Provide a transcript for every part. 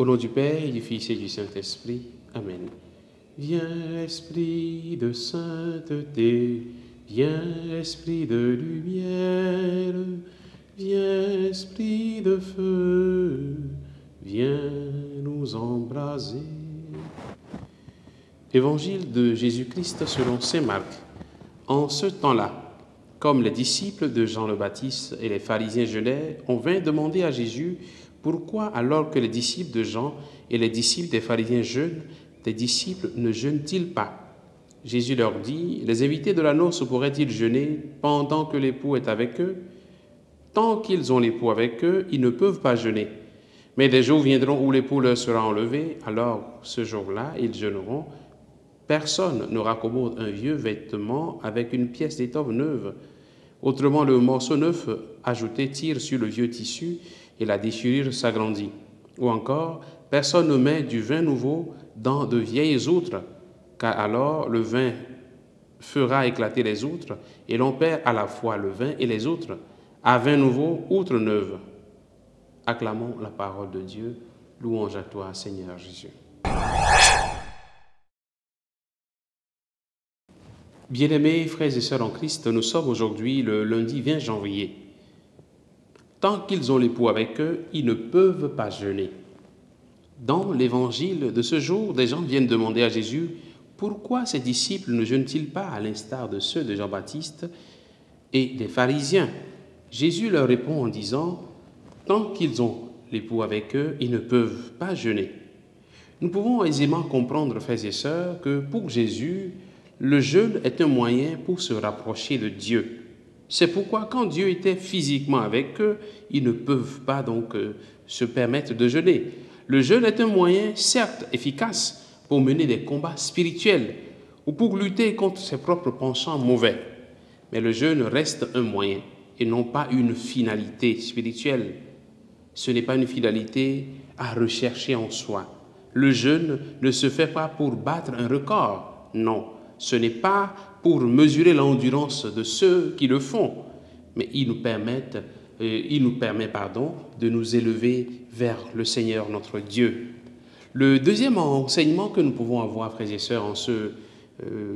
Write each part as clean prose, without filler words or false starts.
Au nom du Père, du Fils et du Saint-Esprit. Amen. Viens, Esprit de sainteté, viens, Esprit de lumière, viens, Esprit de feu, viens nous embraser. Évangile de Jésus-Christ selon saint Marc. En ce temps-là, comme les disciples de Jean le Baptiste et les pharisiens jeûnaient, on vint demander à Jésus pourquoi, alors que les disciples de Jean et les disciples des pharisiens jeûnent, tes disciples ne jeûnent-ils pas? Jésus leur dit, les invités de la noce pourraient-ils jeûner pendant que l'époux est avec eux? Tant qu'ils ont l'époux avec eux, ils ne peuvent pas jeûner. Mais des jours viendront où l'époux leur sera enlevé, alors ce jour-là, ils jeûneront. Personne ne raccommode un vieux vêtement avec une pièce d'étoffe neuve. Autrement, le morceau neuf ajouté tire sur le vieux tissu et la déchirure s'agrandit. Ou encore, personne ne met du vin nouveau dans de vieilles outres, car alors le vin fera éclater les outres et l'on perd à la fois le vin et les outres. À vin nouveau, outre neuve. Acclamons la parole de Dieu. Louange à toi, Seigneur Jésus. Bien-aimés frères et sœurs en Christ, nous sommes aujourd'hui le lundi 20 janvier. Tant qu'ils ont l'époux avec eux, ils ne peuvent pas jeûner. Dans l'évangile de ce jour, des gens viennent demander à Jésus pourquoi ses disciples ne jeûnent-ils pas à l'instar de ceux de Jean-Baptiste et des pharisiens. Jésus leur répond en disant « Tant qu'ils ont l'époux avec eux, ils ne peuvent pas jeûner ». Nous pouvons aisément comprendre, frères et sœurs, que pour Jésus, le jeûne est un moyen pour se rapprocher de Dieu. C'est pourquoi quand Dieu était physiquement avec eux, ils ne peuvent pas donc se permettre de jeûner. Le jeûne est un moyen certes efficace pour mener des combats spirituels ou pour lutter contre ses propres penchants mauvais. Mais le jeûne reste un moyen et non pas une finalité spirituelle. Ce n'est pas une finalité à rechercher en soi. Le jeûne ne se fait pas pour battre un record, non. Ce n'est pas pour mesurer l'endurance de ceux qui le font, mais il nous permet de nous élever vers le Seigneur notre Dieu. Le deuxième enseignement que nous pouvons avoir, frères et sœurs, en ce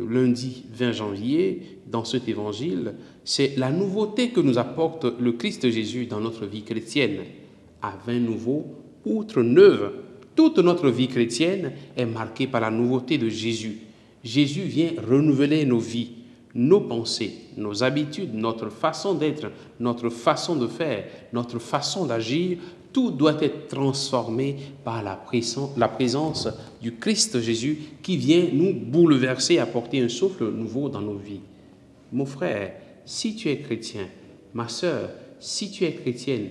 lundi 20 janvier, dans cet évangile, c'est la nouveauté que nous apporte le Christ Jésus dans notre vie chrétienne. À vin nouveau, outre neuve. Toute notre vie chrétienne est marquée par la nouveauté de Jésus. Jésus vient renouveler nos vies, nos pensées, nos habitudes, notre façon d'être, notre façon de faire, notre façon d'agir. Tout doit être transformé par la présence du Christ Jésus qui vient nous bouleverser, apporter un souffle nouveau dans nos vies. Mon frère, si tu es chrétien, ma sœur, si tu es chrétienne,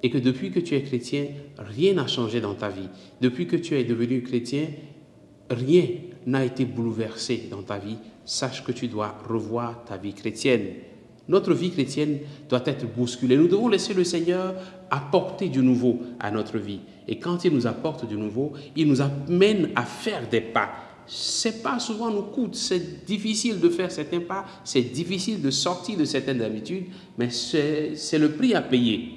et que depuis que tu es chrétien, rien n'a changé dans ta vie, depuis que tu es devenu chrétien, rien n'a été bouleversé dans ta vie, sache que tu dois revoir ta vie chrétienne. Notre vie chrétienne doit être bousculée. Nous devons laisser le Seigneur apporter du nouveau à notre vie. Et quand il nous apporte du nouveau, il nous amène à faire des pas. Ces pas souvent nous coûtent, c'est difficile de faire certains pas, c'est difficile de sortir de certaines habitudes, mais c'est le prix à payer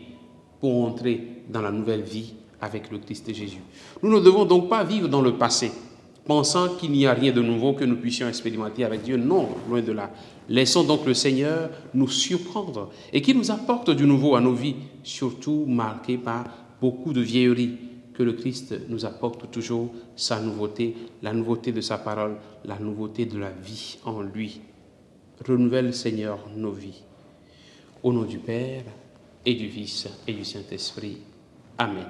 pour entrer dans la nouvelle vie avec le Christ Jésus. Nous ne devons donc pas vivre dans le passé, pensant qu'il n'y a rien de nouveau que nous puissions expérimenter avec Dieu. Non, loin de là. Laissons donc le Seigneur nous surprendre et qu'il nous apporte du nouveau à nos vies, surtout marquées par beaucoup de vieilleries, que le Christ nous apporte toujours sa nouveauté, la nouveauté de sa parole, la nouveauté de la vie en lui. Renouvelle, Seigneur, nos vies. Au nom du Père, et du Fils, et du Saint-Esprit. Amen.